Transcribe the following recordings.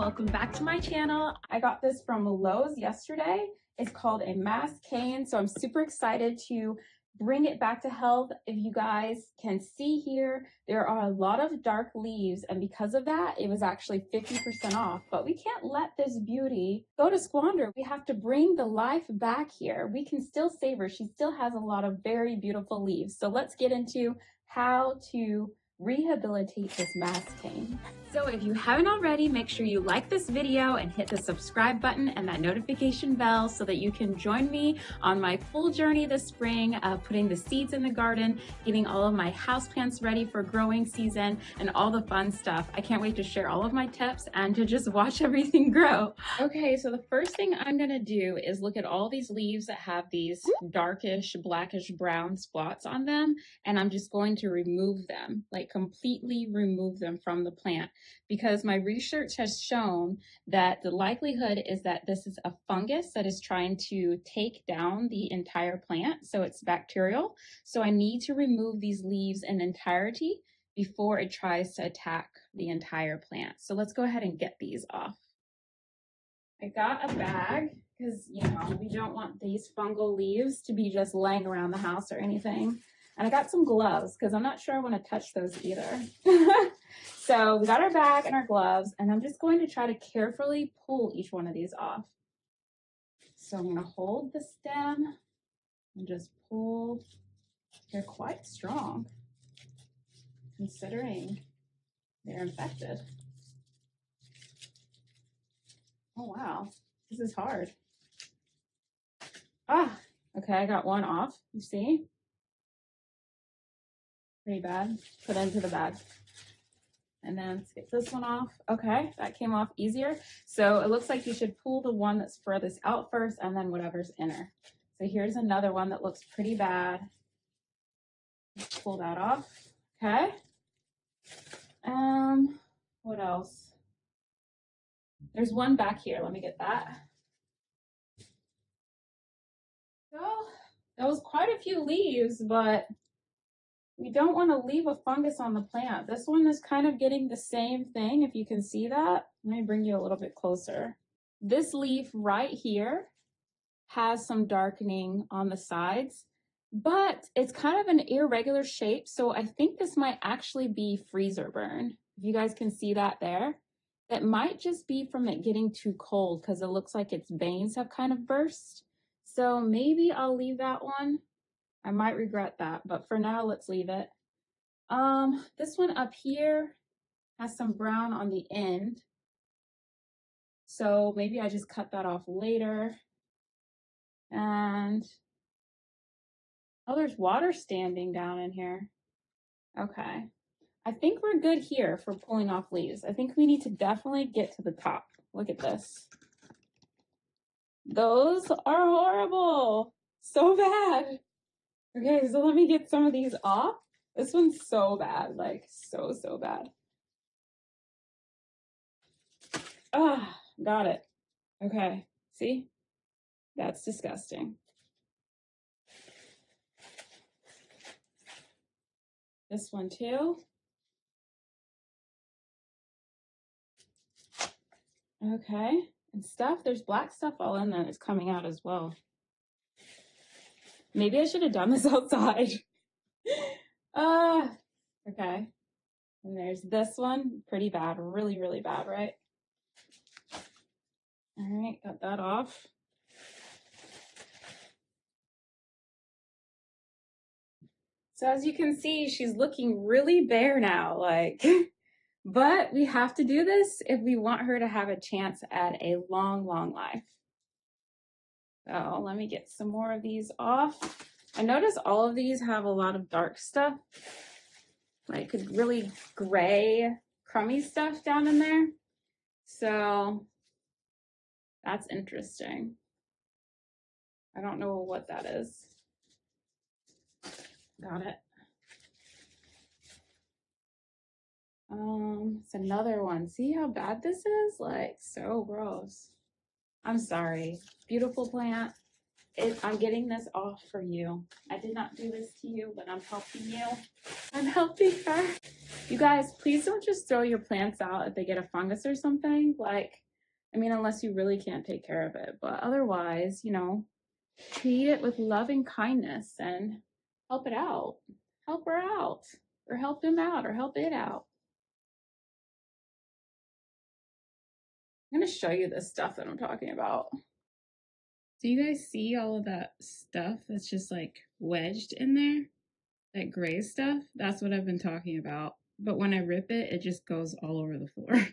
welcome back to my channel. I got this from Lowe's yesterday. It's called a mass cane, so I'm super excited to bring it back to health. If you guys can see here, there are a lot of dark leaves, and because of that, it was actually 50% off. But we can't let this beauty go to squander. We have to bring the life back here. We can still save her. She still has a lot of very beautiful leaves. So let's get into how to rehabilitate this mass cane. So if you haven't already, make sure you like this video and hit the subscribe button and that notification bell so that you can join me on my full journey this spring of putting the seeds in the garden, getting all of my houseplants ready for growing season, and all the fun stuff. I can't wait to share all of my tips and to just watch everything grow. Okay, so the first thing I'm gonna do is look at all these leaves that have these darkish, blackish brown spots on them, and I'm just going to remove them, like completely remove them from the plant, because my research has shown that the likelihood is that this is a fungus that is trying to take down the entire plant, so it's bacterial. So I need to remove these leaves in entirety before it tries to attack the entire plant. So let's go ahead and get these off. I got a bag because, you know, we don't want these fungal leaves to be just laying around the house or anything. And I got some gloves because I'm not sure I want to touch those either. So we got our bag and our gloves, and I'm just going to try to carefully pull each one of these off. So I'm going to hold the stem and just pull. They're quite strong considering they're infected. Oh wow, this is hard. Ah, okay, I got one off, you see? Pretty bad. Put it into the bag. And then let's get this one off. Okay, that came off easier. So it looks like you should pull the one that's furthest out first and then whatever's in her. So here's another one that looks pretty bad. Pull that off. Okay. What else? There's one back here. Let me get that. So that was quite a few leaves, but we don't want to leave a fungus on the plant. This one is kind of getting the same thing, if you can see that. Let me bring you a little bit closer. This leaf right here has some darkening on the sides, but it's kind of an irregular shape, so I think this might actually be freezer burn. If you guys can see that there, that might just be from it getting too cold because it looks like its veins have kind of burst. So maybe I'll leave that one. I might regret that, but for now, let's leave it. This one up here has some brown on the end. So maybe I just cut that off later. And, oh, there's water standing down in here. Okay. I think we're good here for pulling off leaves. I think we need to definitely get to the top. Look at this. Those are horrible. So bad. Okay, so let me get some of these off. This one's so bad, like so bad. Ah, got it. Okay, see? That's disgusting. This one too. Okay, and stuff, there's black stuff all in there that's coming out as well. Maybe I should have done this outside. Okay. And there's this one, pretty bad, really bad, right? All right, got that off. So as you can see, she's looking really bare now, like, but we have to do this if we want her to have a chance at a long life. So let me get some more of these off. I notice all of these have a lot of dark stuff, like really gray, crummy stuff down in there. So that's interesting. I don't know what that is. Got it. It's another one. See how bad this is? Like, so gross. I'm sorry. Beautiful plant. I'm getting this off for you. I did not do this to you, but I'm helping you. I'm helping her. You guys, please don't just throw your plants out if they get a fungus or something. Like, I mean, unless you really can't take care of it. But otherwise, you know, treat it with love and kindness and help it out. Help her out. Or help him out. Or help it out. I'm going to show you this stuff that I'm talking about. Do you guys see all of that stuff that's just like wedged in there? That gray stuff? That's what I've been talking about. But when I rip it, it just goes all over the floor.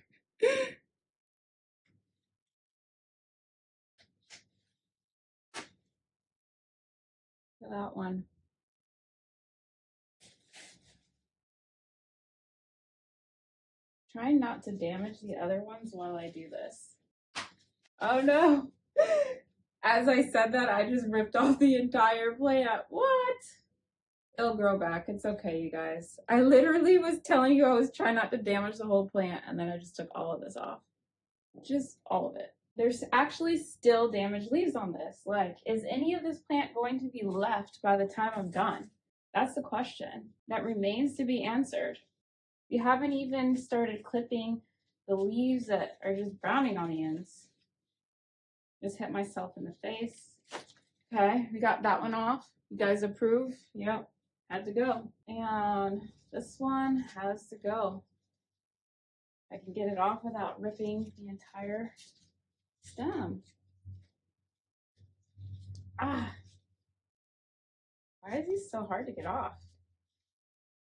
That one. Trying not to damage the other ones while I do this. Oh no! As I said that, I just ripped off the entire plant. What? It'll grow back. It's okay, you guys. I literally was telling you I was trying not to damage the whole plant, and then I just took all of this off. Just all of it. There's actually still damaged leaves on this. Like, is any of this plant going to be left by the time I'm done? That's the question that remains to be answered. You haven't even started clipping the leaves that are just browning on the ends. Just hit myself in the face. Okay, we got that one off. You guys approve? Yep, had to go. And this one has to go. I can get it off without ripping the entire stem. Ah, why is these so hard to get off?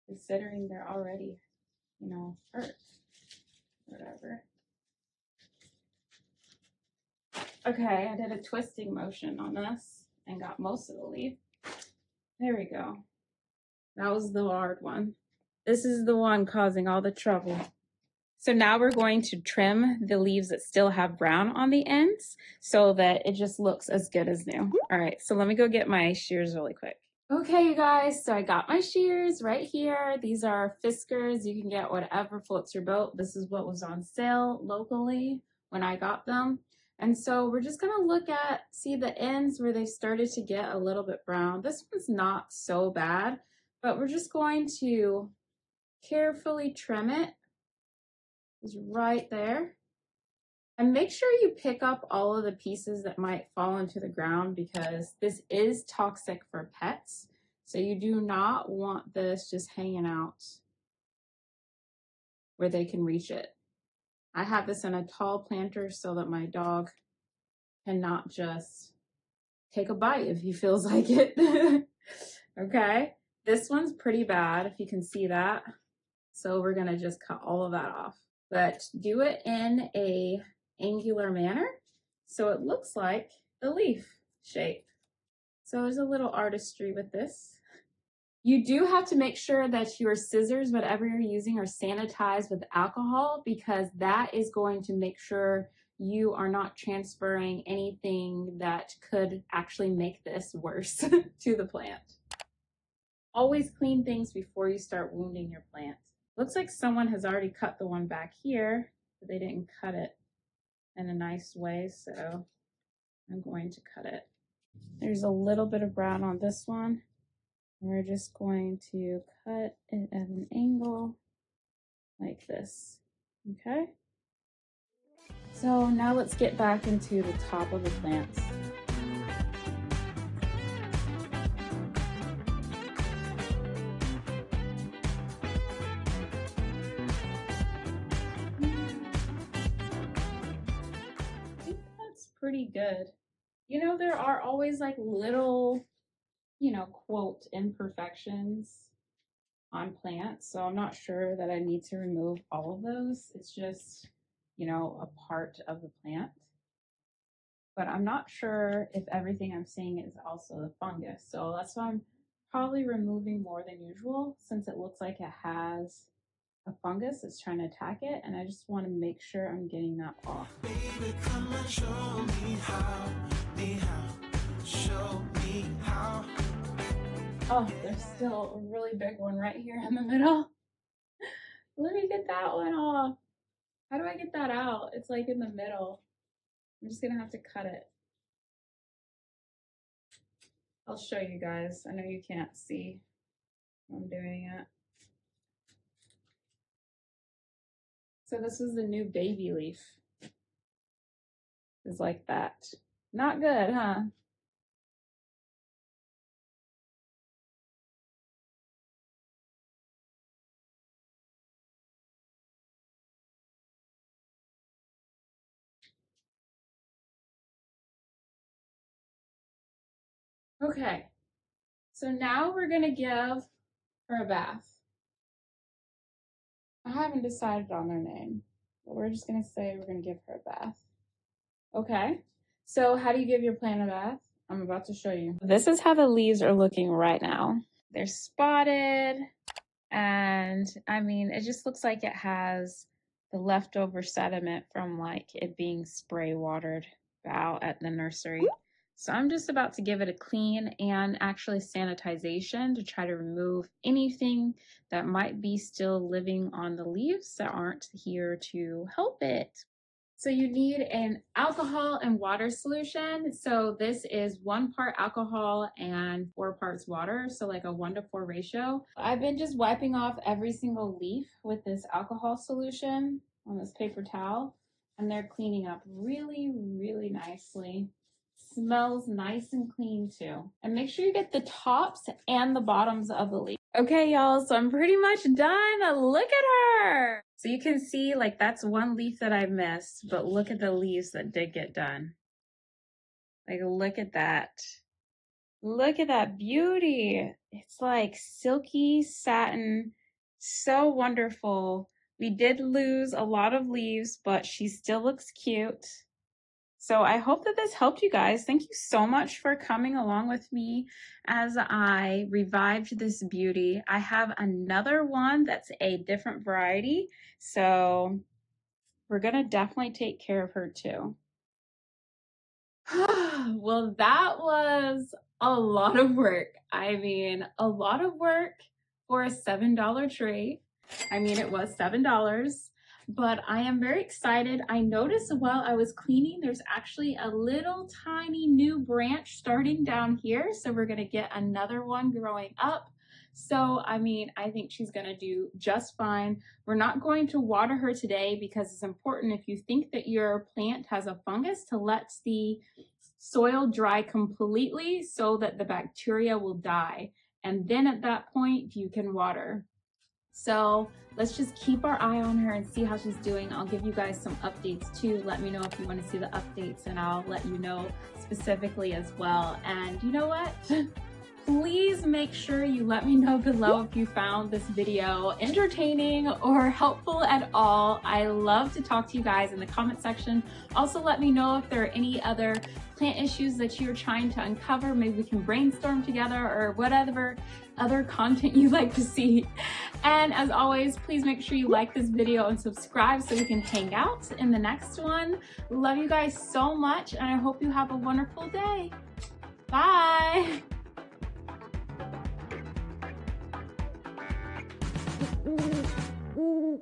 Considering they're already, you know, hurt. Whatever. Okay, I did a twisting motion on this and got most of the leaf. There we go. That was the hard one. This is the one causing all the trouble. So now we're going to trim the leaves that still have brown on the ends so that it just looks as good as new. All right, so let me go get my shears really quick. Okay, you guys, so I got my shears right here. These are Fiskars. You can get whatever floats your boat. This is what was on sale locally when I got them. And so we're just gonna look at, see the ends where they started to get a little bit brown. This one's not so bad, but we're just going to carefully trim it. It's right there. And make sure you pick up all of the pieces that might fall into the ground because this is toxic for pets. So you do not want this just hanging out where they can reach it. I have this in a tall planter so that my dog cannot just take a bite if he feels like it. Okay, this one's pretty bad if you can see that. So we're gonna just cut all of that off, but do it in a angular manner so it looks like the leaf shape. So there's a little artistry with this. You do have to make sure that your scissors, whatever you're using, are sanitized with alcohol because that is going to make sure you are not transferring anything that could actually make this worse to the plant. Always clean things before you start wounding your plant. Looks like someone has already cut the one back here, but they didn't cut it in a nice way, so I'm going to cut it. There's a little bit of brown on this one. We're just going to cut it at an angle like this, okay? So now let's get back into the top of the plants. I think that's pretty good. You know, there are always like little, you know, quote, imperfections on plants. So I'm not sure that I need to remove all of those. It's just, you know, a part of the plant. But I'm not sure if everything I'm seeing is also the fungus. So that's why I'm probably removing more than usual since it looks like it has a fungus that's trying to attack it. And I just want to make sure I'm getting that off. Baby, come and show me how, show me how. Oh, there's still a really big one right here in the middle. Let me get that one off. How do I get that out? It's like in the middle. I'm just gonna have to cut it. I'll show you guys. I know you can't see when I'm doing it. So this is the new baby leaf. It's like that. Not good, huh? Okay, so now we're gonna give her a bath. I haven't decided on their name, but we're just gonna say we're gonna give her a bath. Okay, so how do you give your plant a bath? I'm about to show you. This is how the leaves are looking right now. They're spotted, and I mean, it just looks like it has the leftover sediment from like it being spray watered out at the nursery. So I'm just about to give it a clean and actually sanitization to try to remove anything that might be still living on the leaves that aren't here to help it. So you need an alcohol and water solution. So this is 1 part alcohol and 4 parts water. So like a 1-to-4 ratio. I've been just wiping off every single leaf with this alcohol solution on this paper towel, and they're cleaning up really, really nicely. Smells nice and clean too. And make sure you get the tops and the bottoms of the leaf. Okay, y'all, so I'm pretty much done. Look at her. So you can see like that's 1 leaf that I missed, but look at the leaves that did get done. Like, look at that. Look at that beauty. It's like silky satin, so wonderful. We did lose a lot of leaves, but she still looks cute. So I hope that this helped you guys. Thank you so much for coming along with me as I revived this beauty. I have another one that's a different variety, so we're gonna definitely take care of her too. Well, that was a lot of work. I mean, a lot of work for a $7 tree. I mean, it was $7. But I am very excited. I noticed while I was cleaning, there's actually a little tiny new branch starting down here. So we're gonna get another one growing up. So, I mean, I think she's gonna do just fine. We're not going to water her today because it's important if you think that your plant has a fungus to let the soil dry completely so that the bacteria will die. And then at that point, you can water. So let's just keep our eye on her and see how she's doing. I'll give you guys some updates too. Let me know if you want to see the updates and I'll let you know specifically as well. And you know what? Please make sure you let me know below if you found this video entertaining or helpful at all. I love to talk to you guys in the comment section. Also, let me know if there are any other plant issues that you're trying to uncover. Maybe we can brainstorm together or whatever other content you like to see. And as always, please make sure you like this video and subscribe so we can hang out in the next one. Love you guys so much, and I hope you have a wonderful day. Bye. Ooh.